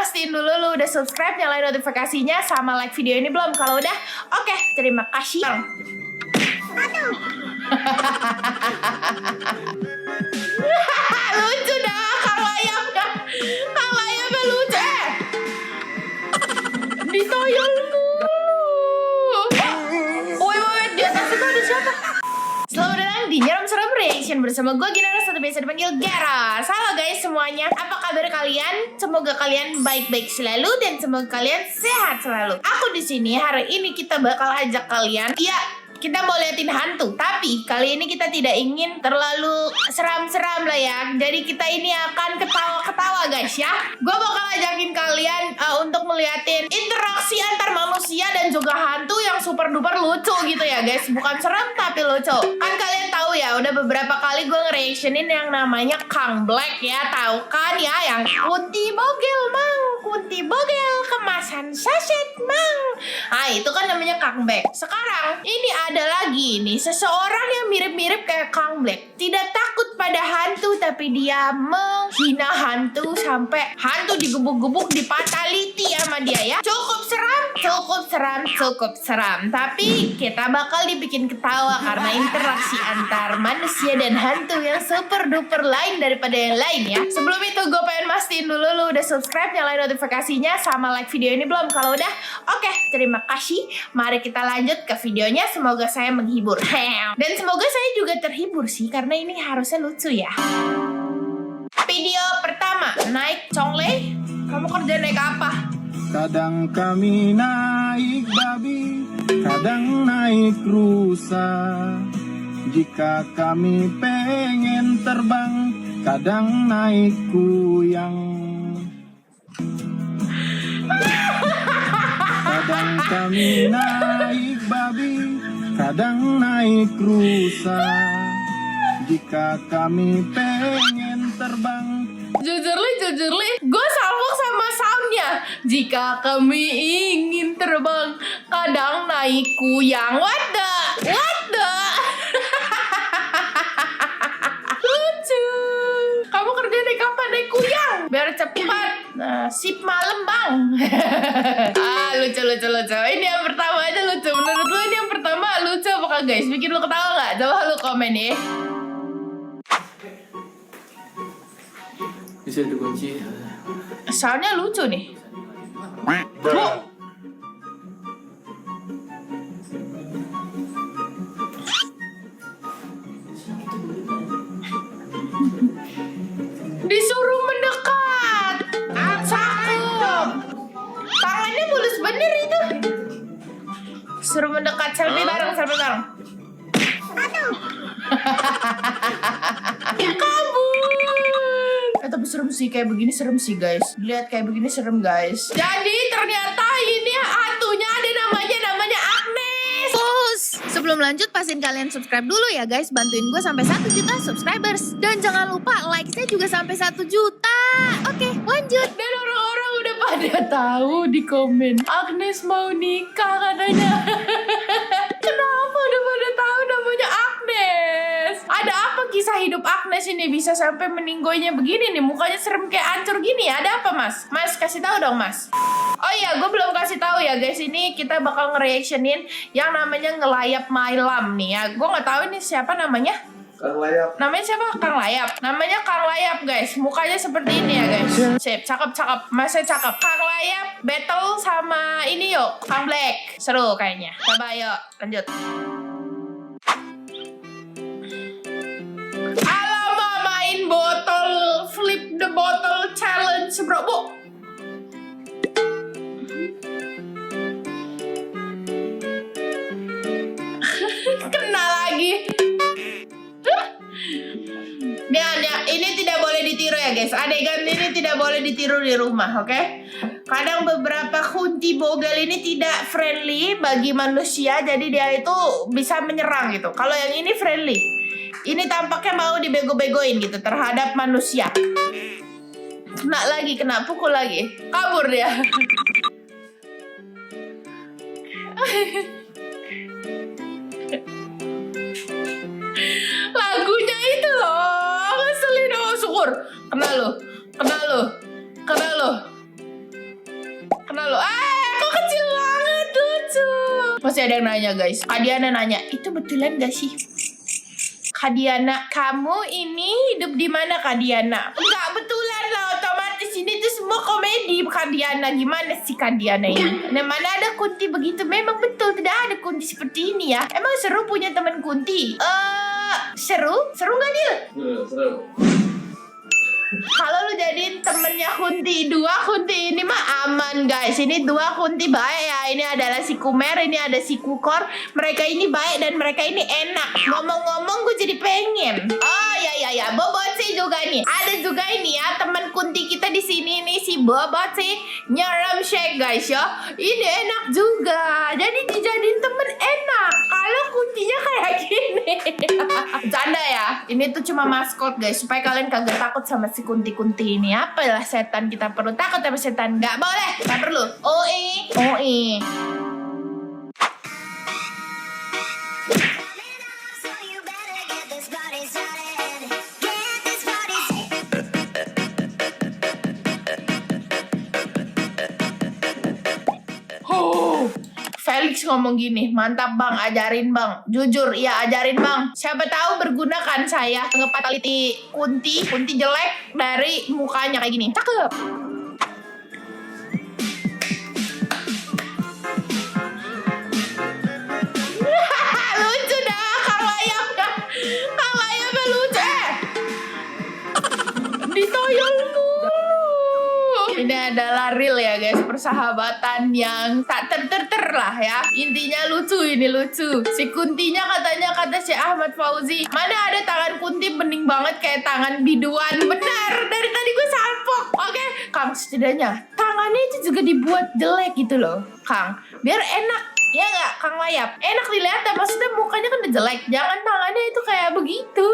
pastiin dulu lu udah subscribe, nyalain notifikasinya, sama like video ini belum? Kalau udah, oke, terima kasih. Lucu dah, Kang Layapnya. Kang Layapnya lucu. Ditoyol lu. Woi, di atas itu ada siapa? Selamat datang di Nyeram Serem Reaction bersama gue Gina, atau biasa dipanggil Gara. Halo guys semuanya, apa kabar kalian? Semoga kalian baik-baik selalu dan semoga kalian sehat selalu. Aku di sini hari ini kita bakal ajak kalian, kita mau liatin hantu, tapi kali ini kita tidak ingin terlalu seram-seram lah ya. Jadi kita ini akan ketawa-ketawa guys ya. Gue bakal ajakin kalian untuk meliatin interaksi antar manusia dan juga hantu yang super duper lucu gitu ya guys. Bukan serem tapi lucu. Kan kalian tahu ya, udah beberapa kali gue nge-reactionin yang namanya Kang Black ya. Tahu kan ya, yang Kunti Bogel mang, Kunti Bogel kemasan saset mang. Nah itu kan namanya Kang Black. Sekarang ini ada lagi nih seseorang yang mirip-mirip kayak Kang Black. Tidak takut pada hantu, tapi dia menghina hantu sampai hantu digebuk-gebuk, dipataliti sama dia ya. Cukup seram, cukup seram, cukup seram. Tapi kita bakal dibikin ketawa karena interaksi antar manusia dan hantu yang super duper lain daripada yang lain ya. Sebelum itu gue pengen mastiin dulu lu udah subscribe, nyalain notifikasinya, sama like video ini belum? Kalau udah, oke, terima kasih. Mari kita lanjut ke videonya. Semoga saya menghibur. Dan semoga saya juga terhibur sih, karena ini harusnya lucu ya. Video pertama, naik congle. Kamu kerja naik apa? Kadang kami naik babi, kadang naik rusa. Jika kami pengen terbang, kadang naik kuyang. Kadang kami naik babi, kadang naik rusa. Jika kami pengen terbang. Jujur li, gue salvok sama soundnya. Jika kami ingin terbang, kadang naik kuyang. What the? Lucu. Kamu kerja naik apa? Naik kuyang biar cepat. Sip malam bang. Lucu. Ini yang pertama aja lucu. Menurut lu ini yang pertama lucu apa guys? Bikin lu ketawa nggak? Coba lu komen ya. Bisa dikunci. Soalnya lucu nih. Disuruh mendekat. Cakep. Tangannya mulus bener itu. Suruh mendekat, selfie bareng. Kabur. Tapi serem sih, kayak begini serem sih guys. Lihat kayak begini serem guys. Jadi ternyata ini hantunya ada namanya Agnes. Sebelum lanjut, pastiin kalian subscribe dulu ya guys. Bantuin gue sampai 1 juta subscribers. Dan jangan lupa like-nya juga sampai 1 juta. Oke, lanjut. Dan orang-orang udah pada tahu di komen, Agnes mau nikah katanya. Kenapa udah pada tahu namanya Agnes? Ada apa kisah hidup Agnes ini bisa sampai meninggoynya begini nih? Mukanya serem kayak hancur gini ya. Ada apa mas? Mas kasih tahu dong mas. Oh iya, gue belum kasih tahu ya guys. Ini kita bakal nge-reactionin yang namanya Ngelayap Mylam nih ya. Gue nggak tahu ini siapa namanya. Kang Layap. Namanya siapa? Kang Layap. Namanya Kang Layap guys. Mukanya seperti ini ya guys. Sip, cakep. Masih cakep. Kang Layap battle sama ini yuk, Kang Black. Seru kayaknya. Coba yuk, lanjut. Alamak, main botol flip the bottle challenge bro. Bu. Kena lagi. Ini tidak boleh ditiru ya guys. Adegan ini tidak boleh ditiru di rumah, oke? Kadang beberapa Kunti Bogel ini tidak friendly bagi manusia, jadi dia itu bisa menyerang gitu. Kalau yang ini friendly. Ini tampaknya mau dibego-begoin gitu terhadap manusia. Kena pukul lagi. Kabur dia. Lagunya itu loh, ngeselin. Oh syukur. Kena lo. Masih ada yang nanya guys. Kak Diana nanya, itu betulan gak sih? Kak Diana, kamu ini hidup di mana Kak Diana? Enggak betulan lah, otomatis ini tuh semua komedi Kak Diana. Gimana sih Kak Diana ini? Nah, mana ada Kunti begitu? Memang betul tidak ada Kunti seperti ini ya. Emang seru punya teman Kunti? Seru? Seru gak Dil? Seru. Kalau lu jadiin temennya Kunti 2, Kunti ini mah aman guys. Ini 2 Kunti baik ya. Ini adalah si Kumer, ini ada si Kukor. Mereka ini baik dan mereka ini enak. Ngomong-ngomong gue jadi pengen. Oh ya, Bobotsi juga nih. Ada juga ini ya teman Kunti kita di sini nih si Bobotsi Nyeram Shake guys ya. Ini enak juga. Jadi dijadiin temen enak. Kalau Kuntinya kayak gini. Canda ya. Ini tuh cuma maskot guys supaya kalian kagak takut sama si kunti-kunti ini. Apalah setan kita perlu takut sama setan? Nggak boleh, nggak perlu. OE. Felix ngomong gini, mantap bang, ajarin bang. Jujur, iya ajarin bang. Siapa tahu berguna kan saya ngepataliti Kunti jelek dari mukanya kayak gini. Cakep. Lucu dah, Kang Layapnya lucu. Ditoyol mulu. Ini adalah real ya guys, persahabatan yang tak ter lah ya. Intinya lucu, ini lucu. Si Kuntinya katanya kata si Ahmad Fauzi, mana ada tangan Kunti bening banget kayak tangan biduan. Benar, dari tadi gue salpok. Oke, Kang setidaknya tangannya itu juga dibuat jelek gitu loh Kang, biar enak. Ya nggak Kang Layap? Enak dilihat, maksudnya mukanya kan udah jelek. Jangan tangannya itu kayak begitu.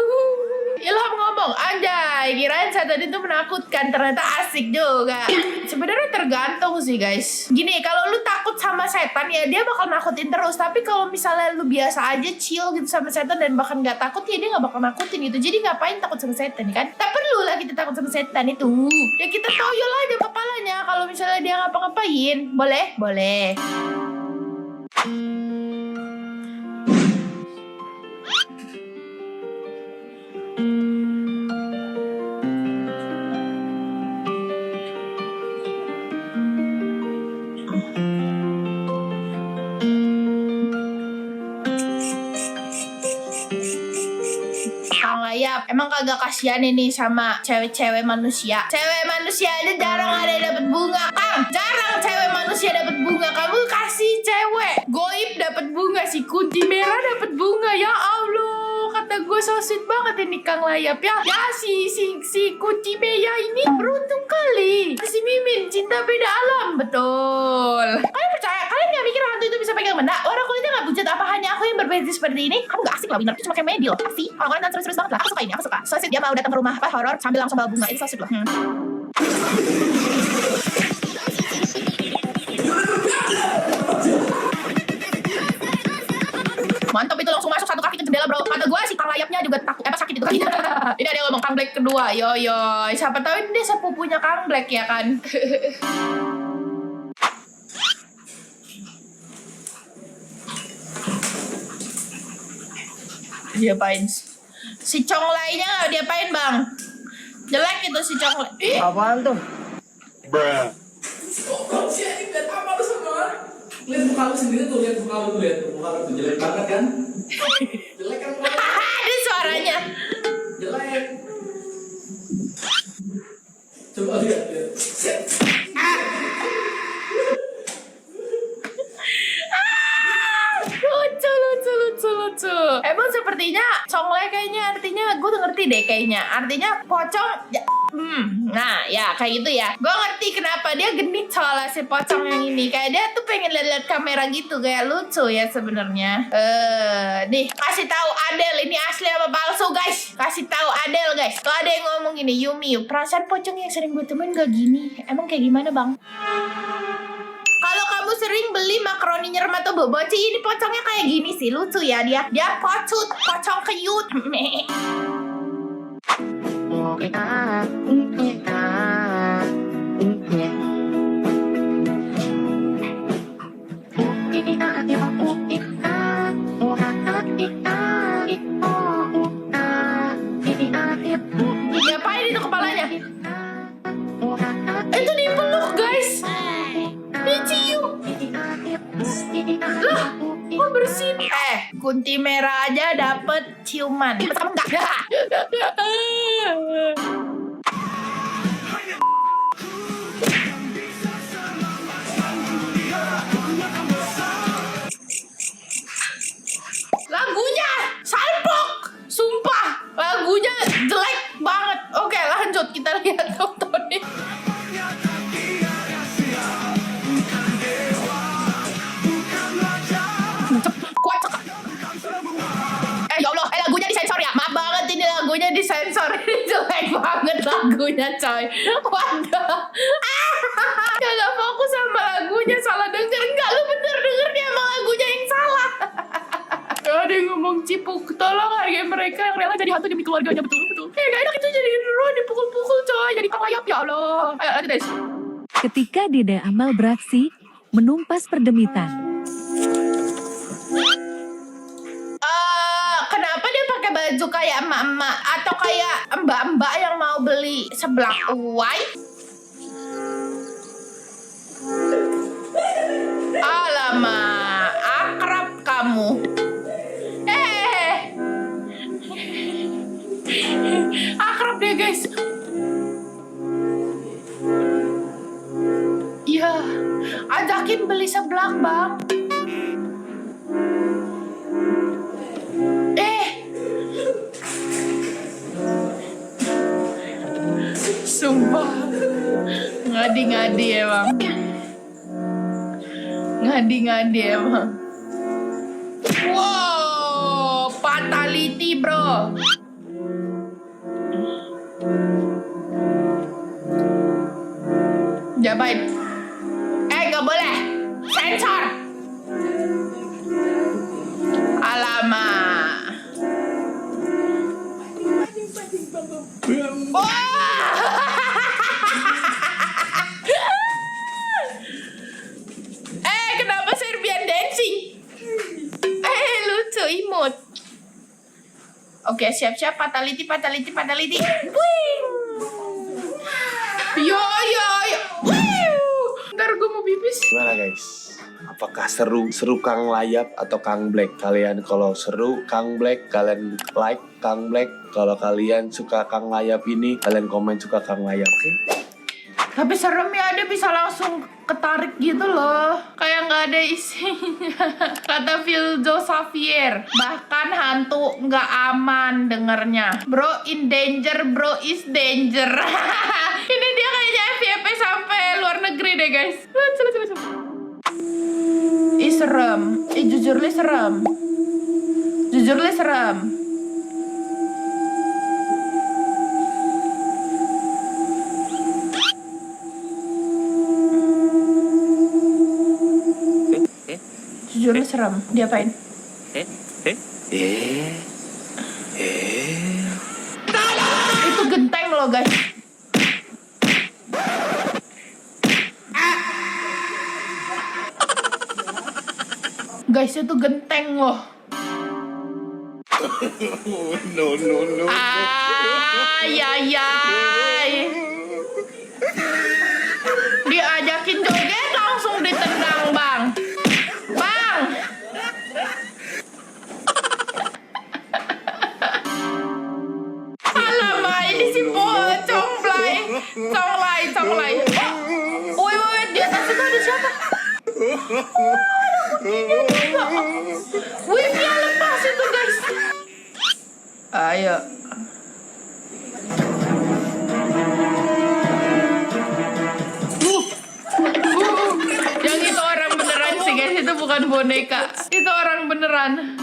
Ilham ngomong, anjay, kirain setan itu menakutkan, ternyata asik juga. Sebenarnya tergantung sih guys. Gini, kalau lu takut sama setan ya dia bakal nakutin terus. Tapi kalau misalnya lu biasa aja chill gitu sama setan dan bahkan nggak takut ya dia nggak bakal nakutin gitu. Jadi ngapain takut sama setan kan? Tak perlu lah kita takut sama setan itu. Ya kita toyol aja kepalanya kalau misalnya dia ngapa-ngapain. Boleh. Emang kagak kasihan ini sama cewek-cewek manusia. Cewek manusia aja jarang ada yang dapat bunga, Kang. Jarang cewek manusia dapat bunga. Kamu kasih cewek goib dapat bunga, si Kunti merah dapat bunga. Ya Allah, kata gue so sweet banget ini Kang Layap ya. Ya si Kunti merah ini beruntung kali. Si Mimin cinta beda alam, betul. Kalian percaya? Kalian nggak mikir hantu itu bisa pegang benda? Orang kulitnya nggak bucat, apa hanya aku yang berbeda seperti ini? Kamu nggak asik lah, Winner. Itu cuma kayak medil. Asik. Orang-orang dan serius banget lah. Aku suka ini, aku suka. So sweet dia mau datang ke rumah horor sambil langsung bawa bunga. Itu so sweet loh. Mantap itu, langsung masuk satu kaki ke jendela bro. Kata gue si Kang Layapnya juga takut sakit itu kakinya. Ini ada yang ngomong Kang Black kedua. Yo siapa tahu ini dia sepupunya Kang Black ya kan. Diapain? Si Conglainya nggak diapain bang? Jelek itu si Conglai. Apaan tuh? Bruh. Oh, sih, lihat apa lu semua? Lihat muka lu sendiri tuh, lihat muka lu tuh jelek banget kan? Jelek kan? Ada suaranya. Jelek. Coba lihat. Lucu. Emang sepertinya Conglai kayaknya artinya gue tuh ngerti deh kayaknya. Artinya pocong ya, nah ya kayak gitu ya. Gue ngerti kenapa dia genit soalnya si pocong yang ini. Kayak dia tuh pengen lihat kamera gitu, kayak lucu ya sebenarnya. Nih kasih tahu Adel ini asli apa palsu guys. Kasih tahu Adel guys. Tuh ada yang ngomong gini, Yumi, perasaan pocong yang sering gue temuin gak gini. Emang kayak gimana bang? Kalau kamu sering beli makaroni nyerem atau boboci, ini pocongnya kayak gini sih, lucu ya dia. Dia pocong cute. asin. Kunti merah aja dapet ciuman. Kamu enggak? Lagunya salpok. Sumpah, lagunya jelek banget. Oke, lanjut kita lihat tontonnya. Ya Allah, lagunya disensor ya. Maaf banget ini lagunya disensor. Ini jelek banget lagunya, coy. Waduh. Gak fokus sama lagunya, salah denger. Enggak, lu bener denger dia emang lagunya yang salah. Ada yang ngomong Cipuk, tolong hargai mereka yang rela jadi hantu demi keluarganya, betul-betul. Gak enak itu jadi ruang dipukul-pukul, coy. Jadi kelayap, ya Allah. Ayo, lanjut, guys. Ketika Dede Amal beraksi, menumpas perdemitan. Kenapa dia pakai baju kayak emak-emak atau kayak mbak-mbak yang mau beli seblak uai? Alamak, akrab kamu. Akrab deh, guys. Ya, ajakin beli seblak, Bang. Sumpah, ngadi-ngadi emang. Ngadi-ngadi emang. Wow, fatality bro. Jabain. Gak boleh. Sensor. Alamak. Kenapa Serbian dancing? Lucu imut. Oke, siap-siap fatality. Wing. Yo. Ntar gue mau pipis. Gimana guys? Apakah seru Kang Layap atau Kang Black? Kalian kalau seru Kang Black, kalian like Kang Black. Kalau kalian suka Kang Layap ini, kalian komen suka Kang Layap, oke? Tapi serem ya, dia bisa langsung ketarik gitu loh. Kayak nggak ada isinya. Kata Filzo Xavier, bahkan hantu nggak aman dengernya. Bro in danger, bro is danger. Ini dia kayaknya FYP sampai luar negeri deh guys. Coba. Serem. Jujur li serem. Jujur li serem. Diapain? Itu genteng loh guys. Guys, itu genteng loh. No. Ayayay. Diajakin joget langsung ditendang, Bang. Alamak, ini si conglay. Woi, di atas itu ada siapa? Wibnya lepas itu guys. Ayo. Yang itu orang beneran sih guys. Itu bukan boneka. Itu orang beneran.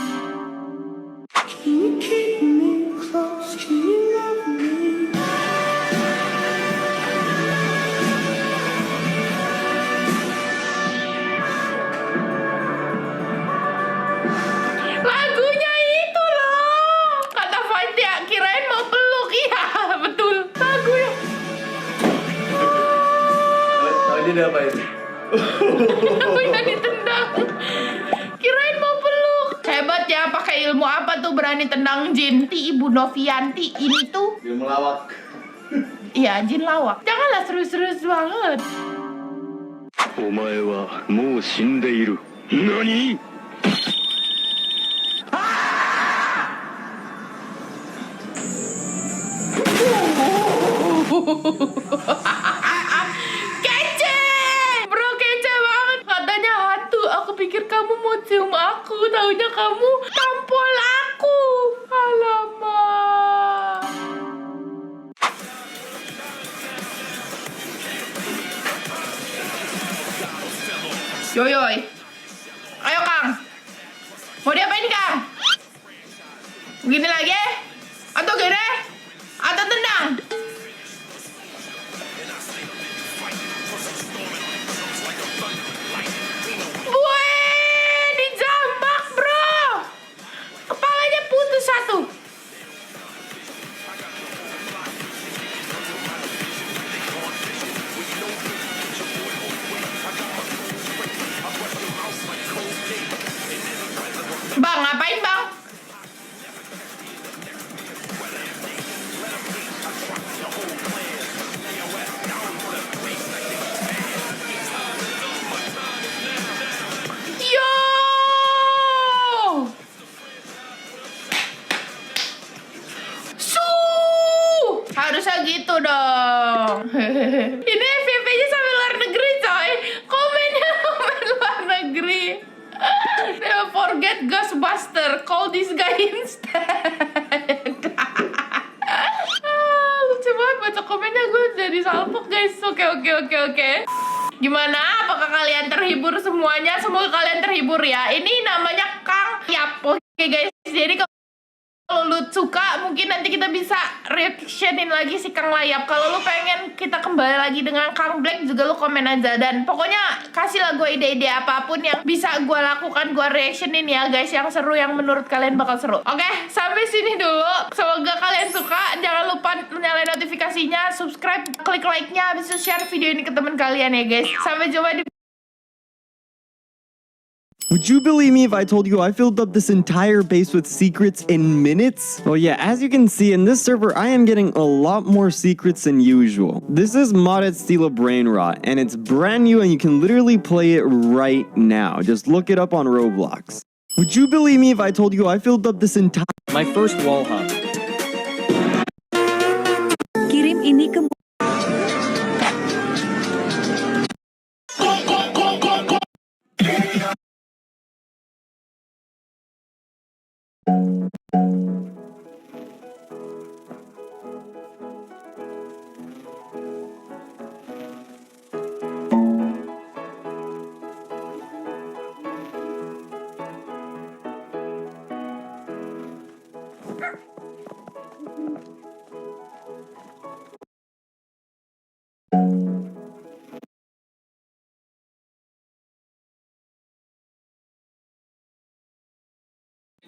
Lagunya itu loh. Kata Fatia, kirain mau peluk. Iya, betul. Lagunya. Ini dia apa ini? Lagunya ditendang. Kirain mau peluk. Hebat ya, pakai ilmu apa tuh berani tendang jin? Ibu Novianti ini tuh. Dia melawak. Iya, jin lawak. Janganlah serius-serius banget. Omae wa mou shindeiru. Nani? Kece! Bro, kece banget. Katanya hantu. Aku pikir kamu mau cium aku. Taunya kamu tampol aku. Alamak. Yoyoy. Ayo, Kang. Mau diapain, Kang? Gini lagi? Atau gini? Atau tendang? Wih, dijambak, bro. Kepalanya putus satu. Bang, ngapain, Bang? Yo! Harusnya gitu dong. Ini FYP-nya sampai luar negeri, coy. Komennya komen luar negeri. Never forget Ghostbuster. Call this guy instead. Lucu banget baca komennya, gue jadi salpok, guys. Oke. Gimana? Apakah kalian terhibur semuanya? Semoga kalian terhibur ya. Ini namanya Kang Yap. Oke, guys. Jadi kalau lu suka, mungkin nanti kita bisa reactionin lagi si Kang Layap. Kalau lu pengen kita kembali lagi dengan Kang Black, juga lu komen aja. Dan pokoknya kasihlah gue ide-ide apapun yang bisa gue lakukan, gue reactionin ya guys, yang seru, yang menurut kalian bakal seru. Oke, sampai sini dulu. Semoga kalian suka. Jangan lupa nyalain notifikasinya, subscribe, klik like-nya, habis itu share video ini ke teman kalian ya guys. Sampai jumpa di Would you believe me if I told you I filled up this entire base with secrets in minutes? Well, yeah, as you can see in this server, I am getting a lot more secrets than usual. This is modded Steal a Brain Rot, and it's brand new and you can literally play it right now. Just look it up on Roblox. Would you believe me if I told you I filled up this entire... My first wall hop. Kirim ini ke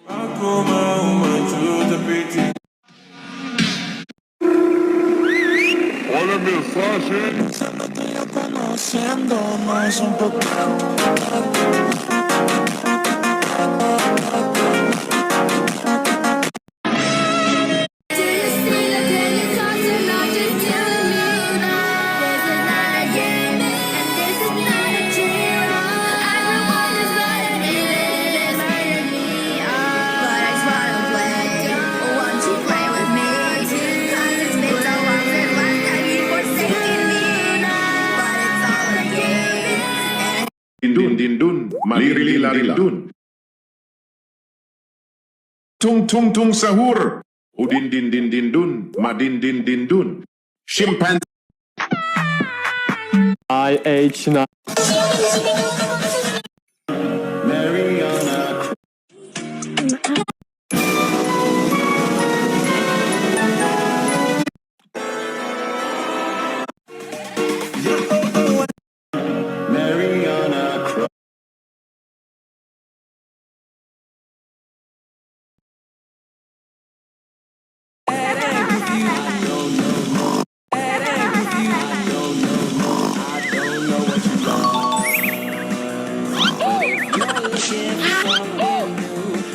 Aku mau maju tapi tidak. Hola mensaje. Conociéndonos un poco. Din dun, maliri dun. Tung tung tung sahur. Udin din dun, madin din dun. Chimpanzee. IH9.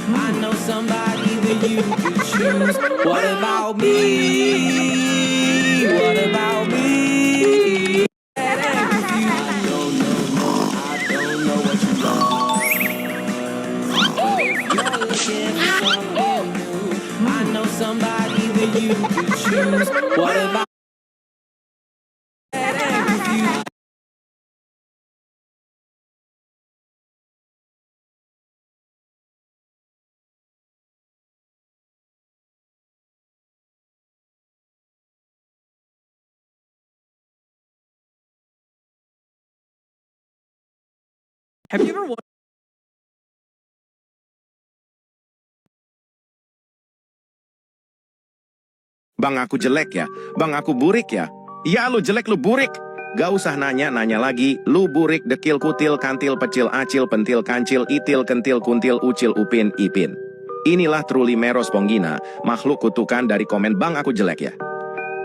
I know somebody that you could choose. What about me? What about me? I don't know what you want. If you're looking for someone new, I know somebody that you could choose. What about Have you ever wondered? Bang aku jelek ya? Bang aku burik ya? Ya lu jelek lu burik. Gak usah nanya lagi. Lu burik dekil kutil kantil pecil acil pentil kancil itil kentil kuntil ucil upin ipin. Inilah truly Meros Ponggina, makhluk kutukan dari komen bang aku jelek ya.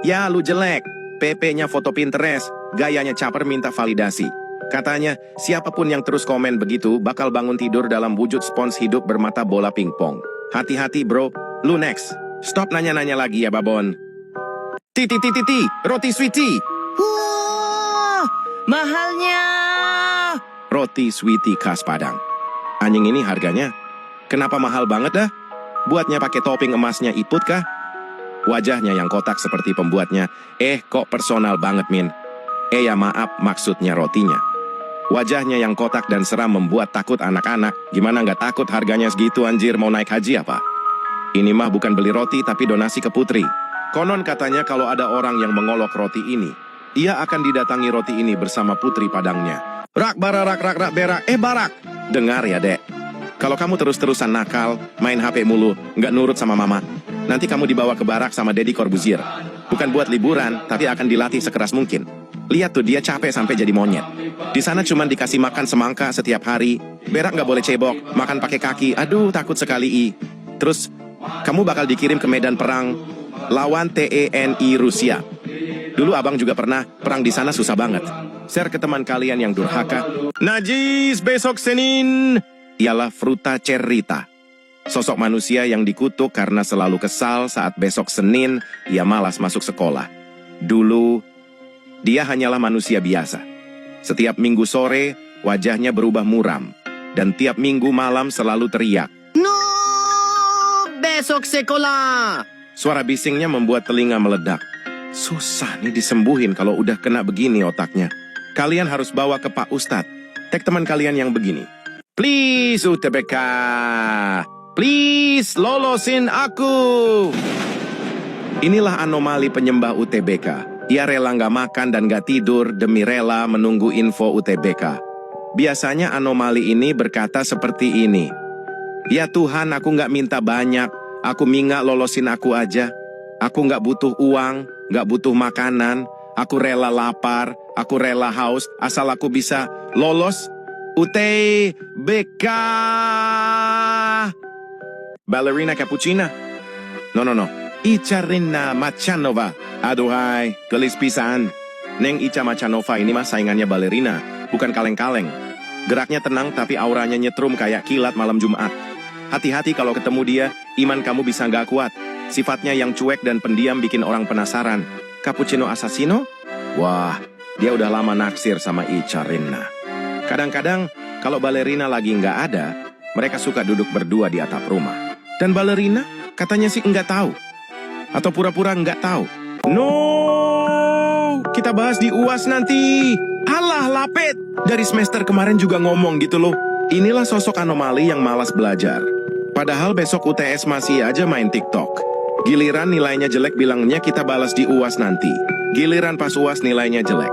Ya lu jelek. PP-nya foto Pinterest, gayanya caper minta validasi. Katanya, siapapun yang terus komen begitu bakal bangun tidur dalam wujud spons hidup bermata bola pingpong. Hati-hati bro, lu next. Stop nanya-nanya lagi ya babon. Roti sweetie. Mahalnya. Roti sweetie khas Padang. Anjing ini harganya. Kenapa mahal banget dah? Buatnya pakai topping emasnya Iput kah? Wajahnya yang kotak seperti pembuatnya. Kok personal banget min. Ya maaf, maksudnya rotinya. Wajahnya yang kotak dan seram membuat takut anak-anak. Gimana nggak takut harganya segitu anjir, mau naik haji apa? Ini mah bukan beli roti tapi donasi ke putri. Konon katanya kalau ada orang yang mengolok roti ini, ia akan didatangi roti ini bersama putri Padangnya. Rak barak berak, barak. Dengar ya dek. Kalau kamu terus-terusan nakal, main HP mulu, nggak nurut sama mama, nanti kamu dibawa ke barak sama Deddy Corbuzier. Bukan buat liburan, tapi akan dilatih sekeras mungkin. Lihat tuh dia capek sampai jadi monyet. Di sana cuma dikasih makan semangka setiap hari. Berak nggak boleh cebok, makan pakai kaki. Aduh takut sekali. Terus kamu bakal dikirim ke medan perang lawan TNI Rusia. Dulu abang juga pernah perang di sana, susah banget. Share ke teman kalian yang durhaka. Najis besok Senin ialah Fruta Cerita. Sosok manusia yang dikutuk karena selalu kesal saat besok Senin ia malas masuk sekolah. Dulu dia hanyalah manusia biasa. Setiap minggu sore wajahnya berubah muram dan tiap minggu malam selalu teriak. Besok sekolah. Suara bisingnya membuat telinga meledak. Susah nih disembuhin kalau udah kena begini otaknya. Kalian harus bawa ke Pak Ustadz. Tag teman kalian yang begini. Please UTBK. Please lolosin aku. Inilah anomali penyembah UTBK. Ia rela nggak makan dan nggak tidur demi rela menunggu info UTBK. Biasanya anomali ini berkata seperti ini. Ya Tuhan, aku nggak minta banyak. Aku minta lolosin aku aja. Aku nggak butuh uang, nggak butuh makanan. Aku rela lapar, aku rela haus, asal aku bisa lolos UTBK. Ballerina Cappuccina? No. Icarina Machanova. Aduhai, gelis pisan. Neng Ica Machanova ini mah saingannya ballerina, bukan kaleng-kaleng. Geraknya tenang tapi auranya nyetrum kayak kilat malam Jumat. Hati-hati kalau ketemu dia, iman kamu bisa nggak kuat. Sifatnya yang cuek dan pendiam bikin orang penasaran. Cappuccino Assassino? Wah, dia udah lama naksir sama Icarina. Kadang-kadang, kalau balerina lagi nggak ada, mereka suka duduk berdua di atap rumah. Dan balerina katanya sih nggak tahu. Atau pura-pura nggak tahu. No, kita bahas di UAS nanti. Alah, lapet. Dari semester kemarin juga ngomong gitu loh. Inilah sosok anomali yang malas belajar. Padahal besok UTS masih aja main TikTok. Giliran nilainya jelek bilangnya kita balas di UAS nanti. Giliran pas UAS nilainya jelek,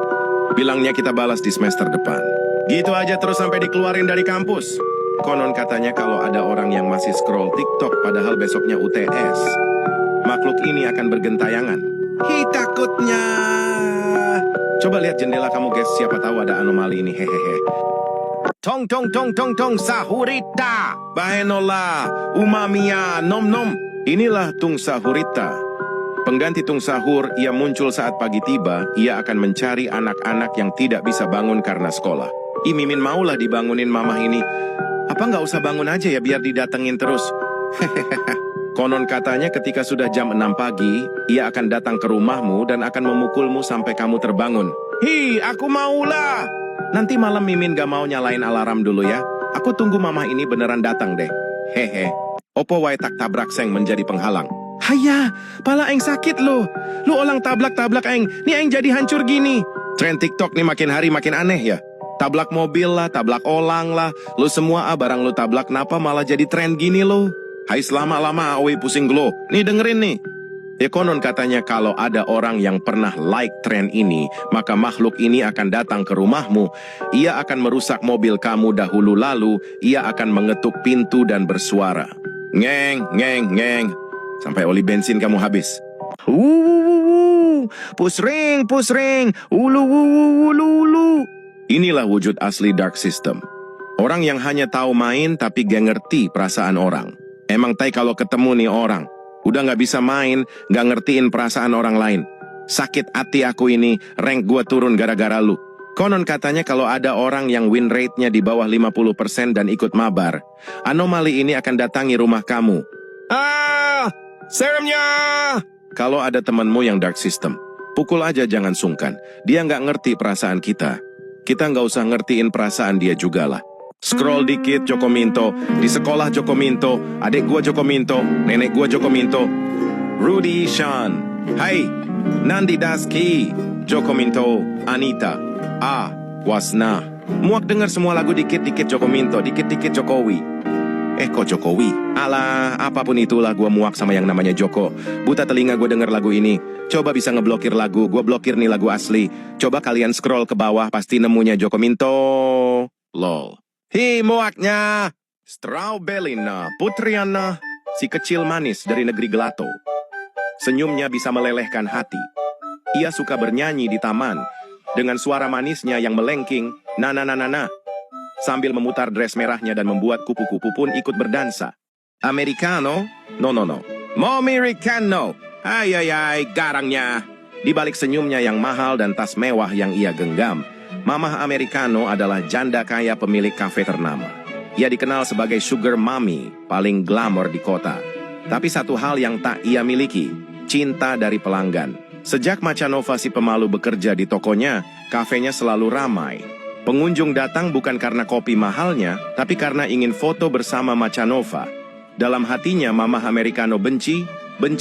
bilangnya kita balas di semester depan. Gitu aja terus sampai dikeluarin dari kampus. Konon katanya kalau ada orang yang masih scroll TikTok padahal besoknya UTS, makhluk ini akan bergentayangan. Takutnya. Coba lihat jendela kamu guys, siapa tahu ada anomali ini, hehehe. Tong sahurita. Bahenola, umamiya, nom. Inilah tung sahurita. Pengganti tung sahur, ia muncul saat pagi tiba, ia akan mencari anak-anak yang tidak bisa bangun karena sekolah. Mimin maulah dibangunin mamah ini. Apa nggak usah bangun aja ya biar didatengin terus? Konon katanya ketika sudah jam 6 pagi, ia akan datang ke rumahmu dan akan memukulmu sampai kamu terbangun. Aku maulah. Nanti malam Mimin gak mau nyalain alarm dulu ya. Aku tunggu mamah ini beneran datang deh. Hehe. Opo wae tak tabrak seng menjadi penghalang. Haya, pala eng sakit lo. Lu olang tablak eng. Nih eng jadi hancur gini. Tren TikTok nih makin hari makin aneh ya. Tablak mobil lah, tablak olang lah. Lu semua barang lu tablak napa malah jadi tren gini lo. Hai selama-lama awe pusing gelo. Nih dengerin nih. Ya konon katanya kalau ada orang yang pernah like tren ini, maka makhluk ini akan datang ke rumahmu. Ia akan merusak mobil kamu dahulu lalu, ia akan mengetuk pintu dan bersuara. Ngeng, ngeng, ngeng. Sampai oli bensin kamu habis. Pusring, pusring. Ulu, ulu, ulu. Inilah wujud asli dark system. Orang yang hanya tahu main tapi gak ngerti perasaan orang. Emang tai kalau ketemu nih orang. Udah gak bisa main, gak ngertiin perasaan orang lain. Sakit hati aku ini, rank gua turun gara-gara lu. Konon katanya kalau ada orang yang win rate-nya di bawah 50% dan ikut mabar, anomali ini akan datangi rumah kamu. Seremnya! Kalau ada temanmu yang dark system, pukul aja jangan sungkan. Dia gak ngerti perasaan kita. Kita gak usah ngertiin perasaan dia juga lah. Scroll dikit Joko Minto, di sekolah Joko Minto, adik gua Joko Minto, nenek gua Joko Minto. Rudy Sean, hai, Nandi Daski, Joko Minto, Anita, Wasna. Muak denger semua lagu dikit-dikit Joko Minto, dikit-dikit Jokowi. Kok Jokowi? Alah, apapun itulah gua muak sama yang namanya Joko. Buta telinga gua denger lagu ini. Coba bisa ngeblokir lagu, gua blokir nih lagu asli. Coba kalian scroll ke bawah, pasti nemunya Joko Minto. Lol. Hi muaknya, Straubelina Putriana, si kecil manis dari negeri gelato. Senyumnya bisa melelehkan hati. Ia suka bernyanyi di taman, dengan suara manisnya yang melengking, na-na-na-na-na, sambil memutar dress merahnya dan membuat kupu-kupu pun ikut berdansa. Americano? No. Momiricano. Ay, garangnya. Di balik senyumnya yang mahal dan tas mewah yang ia genggam, Mamah Americano adalah janda kaya pemilik kafe ternama. Ia dikenal sebagai sugar mommy, paling glamor di kota. Tapi satu hal yang tak ia miliki, cinta dari pelanggan. Sejak Macanova si pemalu bekerja di tokonya, kafenya selalu ramai. Pengunjung datang bukan karena kopi mahalnya, tapi karena ingin foto bersama Macanova. Dalam hatinya Mamah Americano benci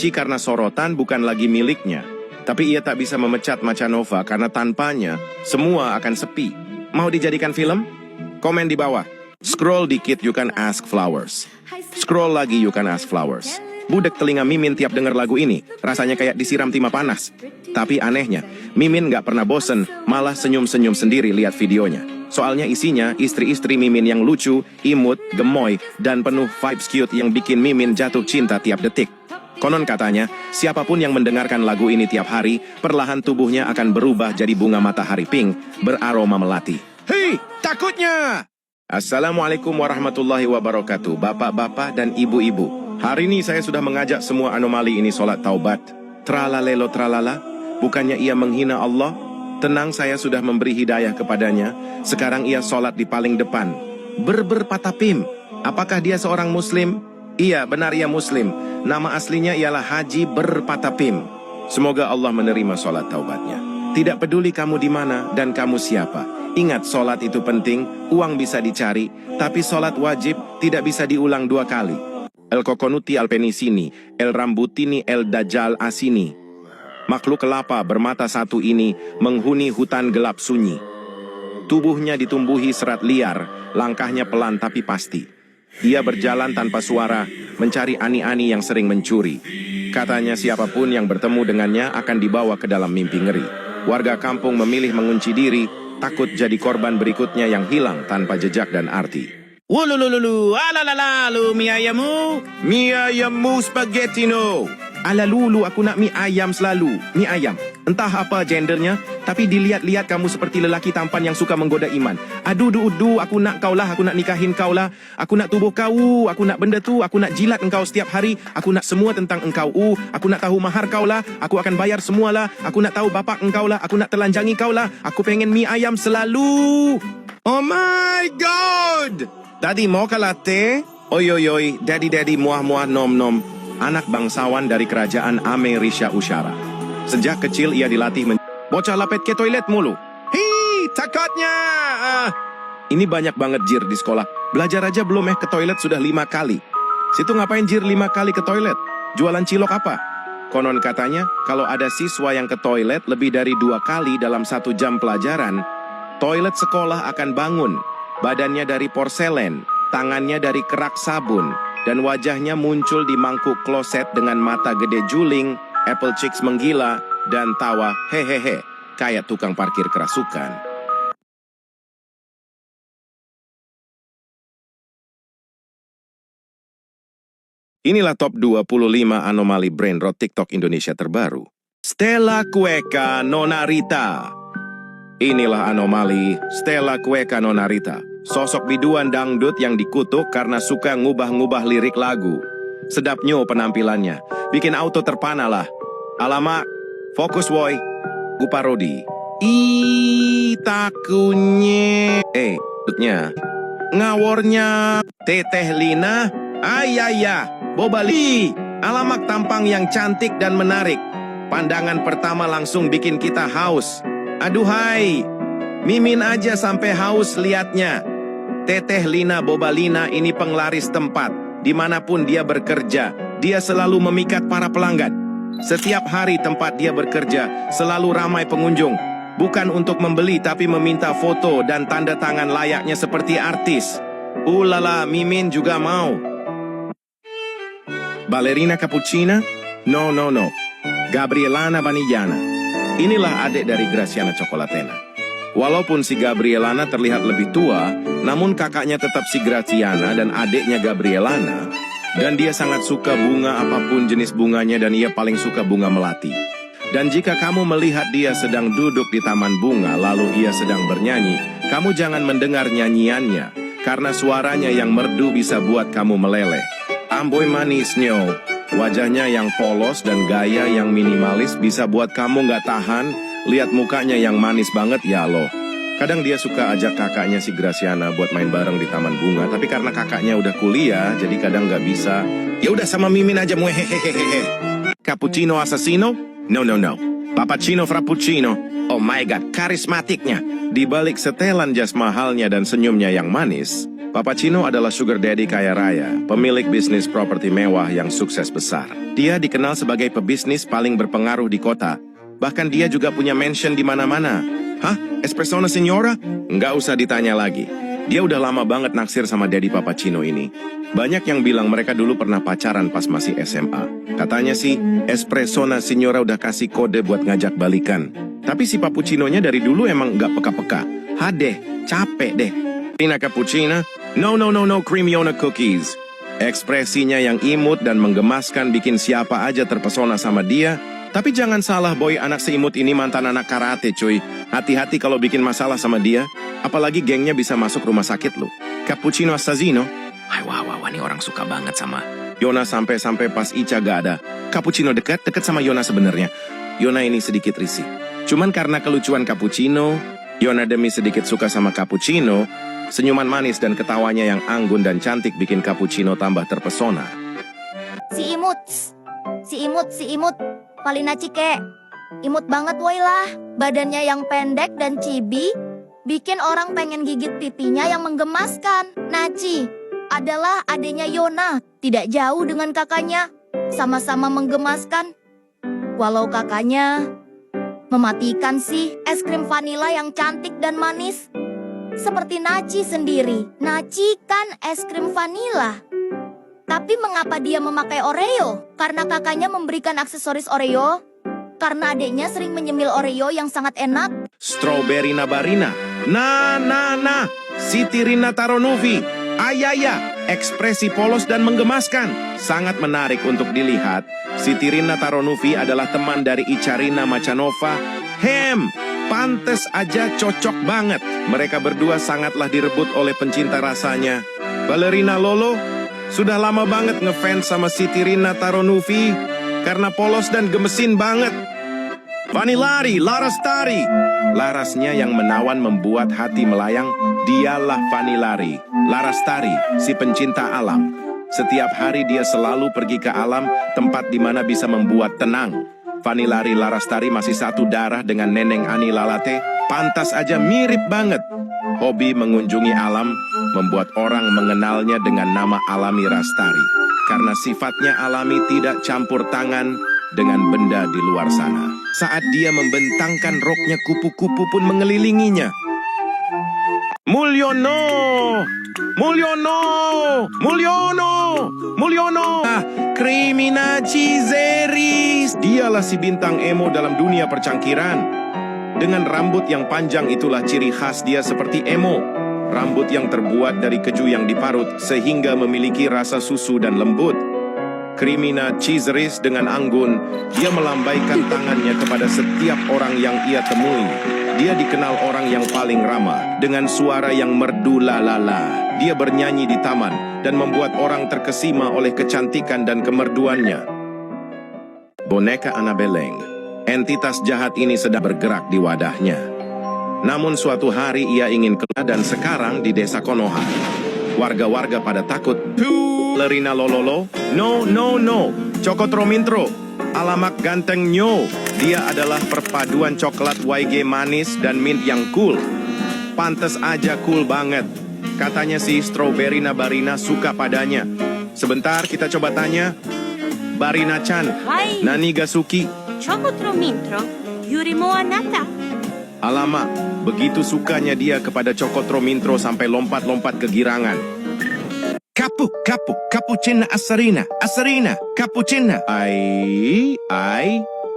karena sorotan bukan lagi miliknya. Tapi ia tak bisa memecat Macanova karena tanpanya, semua akan sepi. Mau dijadikan film? Komen di bawah. Scroll dikit you can ask flowers. Scroll lagi you can ask flowers. Budek telinga Mimin tiap denger lagu ini. Rasanya kayak disiram timah panas. Tapi anehnya, Mimin gak pernah bosen, malah senyum-senyum sendiri lihat videonya. Soalnya isinya istri-istri Mimin yang lucu, imut, gemoy, dan penuh vibes cute yang bikin Mimin jatuh cinta tiap detik. Konon katanya, siapapun yang mendengarkan lagu ini tiap hari, perlahan tubuhnya akan berubah jadi bunga matahari pink, beraroma melati. Hei, takutnya! Assalamualaikum warahmatullahi wabarakatuh, bapak-bapak dan ibu-ibu. Hari ini saya sudah mengajak semua anomali ini sholat taubat. Tralalelo tralala, bukannya ia menghina Allah? Tenang, saya sudah memberi hidayah kepadanya. Sekarang ia sholat di paling depan. Berpatapim. Apakah dia seorang muslim? Iya, benar ia muslim. Nama aslinya ialah Haji Berpatapim. Semoga Allah menerima sholat taubatnya. Tidak peduli kamu di mana dan kamu siapa. Ingat, sholat itu penting, uang bisa dicari, tapi sholat wajib tidak bisa diulang 2 kali. El Coconuti al Penisini, El Rambutini el Dajjal Asini. Makhluk kelapa bermata satu ini menghuni hutan gelap sunyi. Tubuhnya ditumbuhi serat liar, langkahnya pelan tapi pasti. Ia berjalan tanpa suara, mencari ani-ani yang sering mencuri. Katanya siapapun yang bertemu dengannya akan dibawa ke dalam mimpi ngeri. Warga kampung memilih mengunci diri, takut jadi korban berikutnya yang hilang tanpa jejak dan arti. Wululululu, alalalalu, mie ayamu spaghetti no. Alalulu, aku nak mie ayam selalu, mie ayam. Entah apa gendernya, tapi dilihat-lihat kamu seperti lelaki tampan yang suka menggoda iman. Aduh, aku nak kau lah, aku nak nikahin kau lah. Aku nak tubuh kau, aku nak benda tu, aku nak jilat engkau setiap hari. Aku nak semua tentang engkau, aku nak tahu mahar kau lah. Aku akan bayar semualah, aku nak tahu bapak engkau lah. Aku nak telanjangi kau lah, aku pengen mie ayam selalu. Oh my God! Tadi mau ka latte? Oy, daddy, muah, nom. Anak bangsawan dari kerajaan Amerika Usyara. Sejak kecil ia dilatih bocah lapet ke toilet mulu. Hei, takutnya. Ini banyak banget jir di sekolah. Belajar aja belum ke toilet sudah 5 kali. Situ ngapain jir 5 kali ke toilet? Jualan cilok apa? Konon katanya, kalau ada siswa yang ke toilet lebih dari 2 kali dalam 1 jam pelajaran, toilet sekolah akan bangun. Badannya dari porselen, tangannya dari kerak sabun, dan wajahnya muncul di mangkuk kloset dengan mata gede juling, Apple Chicks menggila, dan tawa hehehe, kayak tukang parkir kerasukan. Inilah top 25 anomali brain rot TikTok Indonesia terbaru. Stella Cueca Nonarita. Inilah anomali Stella Cueca Nonarita. Sosok biduan dangdut yang dikutuk karena suka ngubah-ngubah lirik lagu. Sedapnya penampilannya, bikin auto terpana lah. Alamak, fokus woy. Gue parodi. Takunya. Maksudnya. Ngawornya. Teteh Lina. Ayaya. Bobali. Alamak tampang yang cantik dan menarik. Pandangan pertama langsung bikin kita haus. Aduhai. Mimin aja sampai haus liatnya. Teteh Lina Bobalina ini penglaris tempat. Dimanapun dia bekerja, dia selalu memikat para pelanggan. Setiap hari tempat dia bekerja, selalu ramai pengunjung. Bukan untuk membeli, tapi meminta foto dan tanda tangan layaknya seperti artis. Ulala, Mimin juga mau. Ballerina Cappuccina? No. Gabrielana Vanillana. Inilah adik dari Graciana Coklatena. Walaupun si Gabrielana terlihat lebih tua, namun kakaknya tetap si Graciana dan adiknya Gabrielana. Dan dia sangat suka bunga apapun jenis bunganya dan ia paling suka bunga melati. Dan jika kamu melihat dia sedang duduk di taman bunga lalu ia sedang bernyanyi, kamu jangan mendengar nyanyiannya, karena suaranya yang merdu bisa buat kamu meleleh. Amboy manisnya, wajahnya yang polos dan gaya yang minimalis bisa buat kamu nggak tahan. Lihat mukanya yang manis banget ya loh. Kadang dia suka ajak kakaknya si Graciana buat main bareng di taman bunga, tapi karena kakaknya udah kuliah, jadi kadang nggak bisa. Ya udah sama Mimin aja muhehehehehe. Cappuccino assassino? No. Pappuccino frappuccino. Oh my god, karismatiknya. Di balik setelan jas mahalnya dan senyumnya yang manis, Pappuccino adalah sugar daddy kaya raya, pemilik bisnis properti mewah yang sukses besar. Dia dikenal sebagai pebisnis paling berpengaruh di kota. Bahkan dia juga punya mansion di mana-mana. Hah? Espresso Signora? Nggak usah ditanya lagi. Dia udah lama banget naksir sama Daddy Pappuccino ini. Banyak yang bilang mereka dulu pernah pacaran pas masih SMA. Katanya sih, Espresso Signora udah kasih kode buat ngajak balikan. Tapi si Pappuccino-nya dari dulu emang nggak peka-peka. Hadeh, capek deh. Rina Cappuccina? No, cream Yona cookies. Ekspresinya yang imut dan menggemaskan bikin siapa aja terpesona sama dia. Tapi jangan salah boy, anak seimut ini mantan anak karate cuy. Hati-hati kalau bikin masalah sama dia. Apalagi gengnya bisa masuk rumah sakit lo. Cappuccino assassino. Wah, ini orang suka banget sama Yona sampai pas Ica gak ada. Cappuccino deket sama Yona sebenarnya. Yona ini sedikit risih. Cuman karena kelucuan Cappuccino, Yona demi sedikit suka sama Cappuccino. Senyuman manis dan ketawanya yang anggun dan cantik bikin Cappuccino tambah terpesona. Si imut. Palina Cike. Imut banget woi lah. Badannya yang pendek dan cibi bikin orang pengen gigit pipinya yang menggemaskan. Naci adalah adiknya Yona. Tidak jauh dengan kakaknya. Sama-sama menggemaskan. Walau kakaknya mematikan sih. Es krim vanila yang cantik dan manis. Seperti Naci sendiri. Naci kan es krim vanila. Tapi mengapa dia memakai Oreo? Karena kakaknya memberikan aksesoris Oreo? Karena adiknya sering menyemil Oreo yang sangat enak? Strawberry Nabarina. Nah. Siti Rina Taronuvi. Ayaya. Ekspresi polos dan menggemaskan. Sangat menarik untuk dilihat. Siti Rina Taronuvi adalah teman dari Icarina Macanova. Pantes aja cocok banget. Mereka berdua sangatlah direbut oleh pencinta rasanya. Ballerina Lolo sudah lama banget ngefans sama Siti Rina Taronuvi karena polos dan gemesin banget. Vanillari, Larastari. Larasnya yang menawan membuat hati melayang. Dialah Vanillari, Larastari, si pencinta alam. Setiap hari dia selalu pergi ke alam, tempat di mana bisa membuat tenang. Vanillari Larastari masih satu darah dengan Neneng Ani Lalate. Pantas aja mirip banget. Hobi mengunjungi alam membuat orang mengenalnya dengan nama Alami Rastari. Karena sifatnya alami tidak campur tangan dengan benda di luar sana. Saat dia membentangkan roknya, kupu-kupu pun mengelilinginya. Mulyono! Crimina Cizeris. Dialah si bintang emo dalam dunia percangkiran. Dengan rambut yang panjang itulah ciri khas dia seperti emo. Rambut yang terbuat dari keju yang diparut sehingga memiliki rasa susu dan lembut. Crimina Cizeris dengan anggun, dia melambaikan tangannya kepada setiap orang yang ia temui. Dia dikenal orang yang paling ramah, dengan suara yang merdu lalala. Dia bernyanyi di taman dan membuat orang terkesima oleh kecantikan dan kemerduannya. Boneka Annabelle, entitas jahat ini sedang bergerak di wadahnya. Namun suatu hari ia ingin keluar dan sekarang di desa Konoha. Warga-warga pada takut. Lerina lololo, no, Cokotromintro, alamak gantengnya. Dia adalah perpaduan coklat YG manis dan mint yang cool. Pantes aja cool banget. Katanya si Strawberry Barina suka padanya. Sebentar kita coba tanya. Barina-chan, Hai. nani ga suki? Chocotromintro, yurimo anata. Alamak, begitu sukanya dia kepada Cokotromintro sampai lompat-lompat kegirangan. Cappuccina Asarina, cappuccina.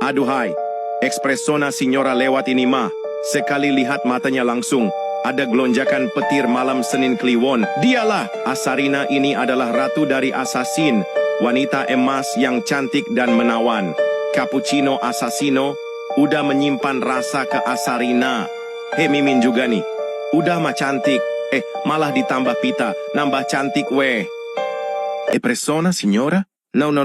Aduhai, ekspresona Signora lewat ini mah. Sekali lihat matanya langsung, ada gelonjakan petir malam Senin Kliwon. Dialah, Asarina ini adalah ratu dari Assassin, wanita emas yang cantik dan menawan. Cappuccino Assassino, udah menyimpan rasa ke Asarina. Mimin juga nih, udah mah cantik. Malah ditambah pita, nambah cantik weh. Persona, signora? No.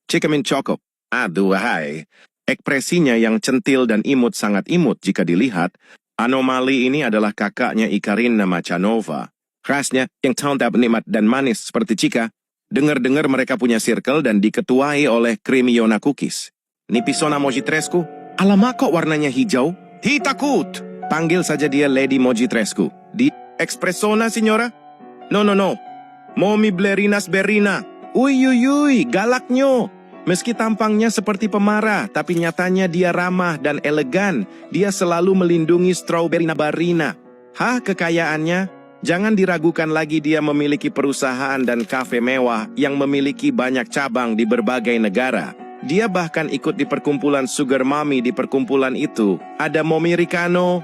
Cikamin choco. Aduhai. Ekspresinya yang centil dan imut sangat imut jika dilihat. Anomali ini adalah kakaknya Ikarina Machanova. Khasnya yang tantap nikmat dan manis seperti Cika. Dengar-dengar mereka punya circle dan diketuai oleh Cremiona Cookies. Nipisona Mojitrescu? Alamak kok warnanya hijau? Hitakut! Panggil saja dia Lady Mojitrescu. Di Ekspresona, signora? No. Momi Blerinas Berina. Uy, galaknyo. Meski tampangnya seperti pemarah, tapi nyatanya dia ramah dan elegan. Dia selalu melindungi Strawberry Barina. Kekayaannya? Jangan diragukan lagi dia memiliki perusahaan dan kafe mewah yang memiliki banyak cabang di berbagai negara. Dia bahkan ikut di perkumpulan Sugar Mommy. Di perkumpulan itu ada Momi Ricano.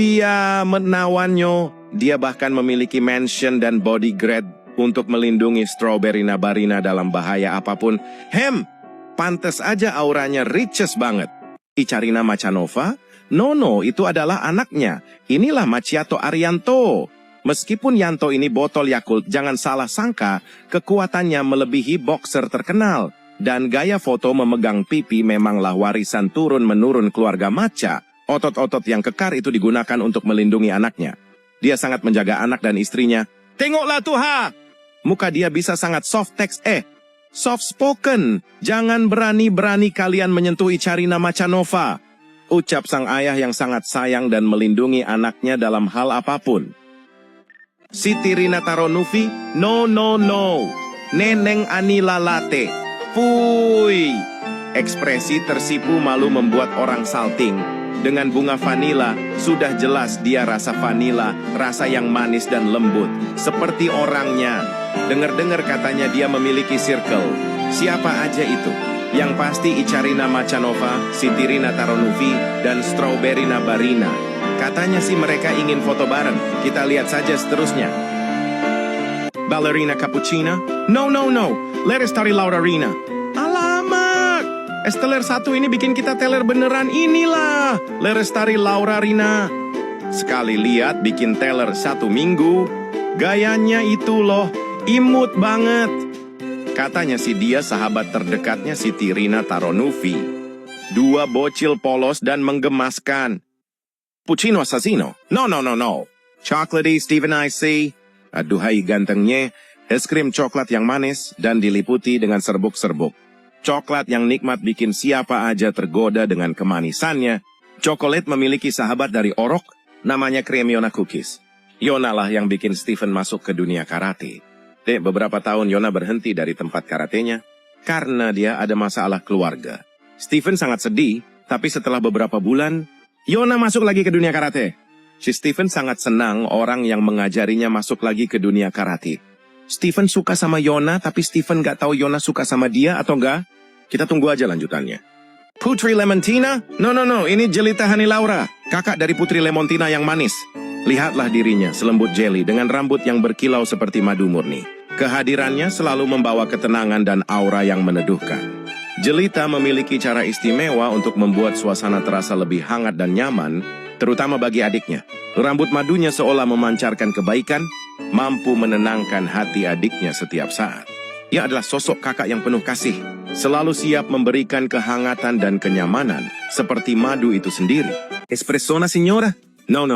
Iya, menawannya. Dia bahkan memiliki mansion dan bodyguard untuk melindungi Strawberry Barina dalam bahaya apapun. Pantes aja auranya riches banget. Icarina Machanova? No, itu adalah anaknya. Inilah Macchiato Arianto. Meskipun Yanto ini botol Yakult, jangan salah sangka, kekuatannya melebihi boxer terkenal. Dan gaya foto memegang pipi memanglah warisan turun-menurun keluarga Macha. Otot-otot yang kekar itu digunakan untuk melindungi anaknya. Dia sangat menjaga anak dan istrinya. Tengoklah tuh muka dia bisa sangat soft text, soft spoken. Jangan berani-berani kalian menyentuh Icarina Machanova. Ucap sang ayah yang sangat sayang dan melindungi anaknya dalam hal apapun. Siti Rina Taronufi, no. Neneng Anila Latte. Puy. Ekspresi tersipu malu membuat orang salting. Dengan bunga vanila, sudah jelas dia rasa vanila, rasa yang manis dan lembut. Seperti orangnya. Dengar-dengar katanya dia memiliki circle. Siapa aja itu? Yang pasti Icarina Machanova, Siti Rina Taronufi, dan Strawberry Barina. Katanya sih mereka ingin foto bareng. Kita lihat saja seterusnya. Ballerina Cappuccina? No. Lerestari Laurarina. Alamak! Esteller 1 ini bikin kita teller beneran. Inilah Lerestari Laurarina. Sekali lihat bikin teller 1 minggu. Gayanya itu loh, imut banget. Katanya sih dia sahabat terdekatnya Siti Rina Taronufi. 2 bocil polos dan menggemaskan. Puccino Assassino? No. Chocolatey Steven IC. Aduhai gantengnya. Es krim coklat yang manis dan diliputi dengan serbuk-serbuk. Coklat yang nikmat bikin siapa aja tergoda dengan kemanisannya. Coklat memiliki sahabat dari Orok, namanya Cremiona Cookies. Yona lah yang bikin Steven masuk ke dunia karate. Beberapa tahun Yona berhenti dari tempat karatenya karena dia ada masalah keluarga. Steven sangat sedih, tapi setelah beberapa bulan, Yona masuk lagi ke dunia karate. Si Steven sangat senang orang yang mengajarinya masuk lagi ke dunia karate. Steven suka sama Yona, tapi Steven gak tahu Yona suka sama dia atau enggak? Kita tunggu aja lanjutannya. Putri Lemontina? No, ini Jelita Hani Laura, kakak dari Putri Lemontina yang manis. Lihatlah dirinya, selembut jelly dengan rambut yang berkilau seperti madu murni. Kehadirannya selalu membawa ketenangan dan aura yang meneduhkan. Jelita memiliki cara istimewa untuk membuat suasana terasa lebih hangat dan nyaman, terutama bagi adiknya. Rambut madunya seolah memancarkan kebaikan, mampu menenangkan hati adiknya setiap saat. Ia adalah sosok kakak yang penuh kasih, selalu siap memberikan kehangatan dan kenyamanan, seperti madu itu sendiri. Espressona, señora? No.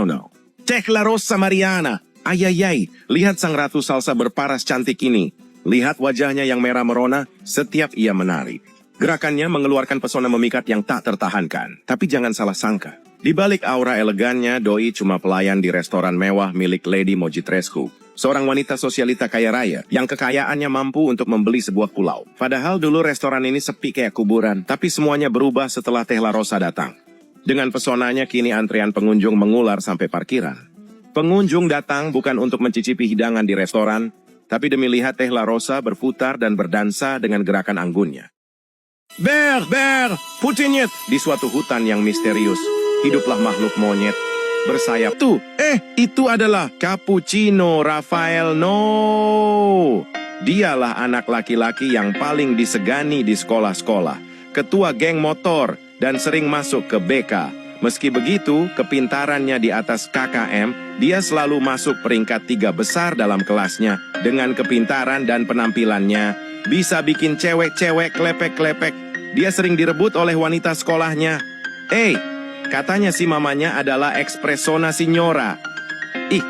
Teh La Rosa Mariana. Ayayay, lihat sang ratu salsa berparas cantik ini. Lihat wajahnya yang merah merona setiap ia menari. Gerakannya mengeluarkan pesona memikat yang tak tertahankan. Tapi jangan salah sangka. Di balik aura elegannya, Doi cuma pelayan di restoran mewah milik Lady Mojitrescu. Seorang wanita sosialita kaya raya yang kekayaannya mampu untuk membeli sebuah pulau. Padahal dulu restoran ini sepi kayak kuburan, tapi semuanya berubah setelah Teh La Rosa datang. Dengan pesonanya kini antrean pengunjung mengular sampai parkiran. Pengunjung datang bukan untuk mencicipi hidangan di restoran, tapi demi lihat Teh La Rosa berputar dan berdansa dengan gerakan anggunnya. Ber, putinyet! Di suatu hutan yang misterius, hiduplah makhluk monyet bersayap. Tuh, itu adalah Cappuccino Rafael No. Dialah anak laki-laki yang paling disegani di sekolah-sekolah, ketua geng motor, dan sering masuk ke BK. Meski begitu, kepintarannya di atas KKM, dia selalu masuk peringkat 3 besar dalam kelasnya. Dengan kepintaran dan penampilannya, bisa bikin cewek-cewek klepek-klepek. Dia sering direbut oleh wanita sekolahnya. Katanya si mamanya adalah Espressona Signora. Ih,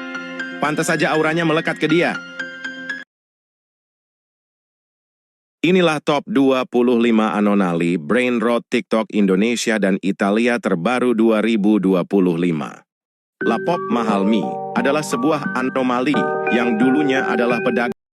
pantas saja auranya melekat ke dia. Inilah top 25 anomali brain rot TikTok Indonesia dan Italia terbaru 2025. La Pop Mahal Mi adalah sebuah anomali yang dulunya adalah pedagang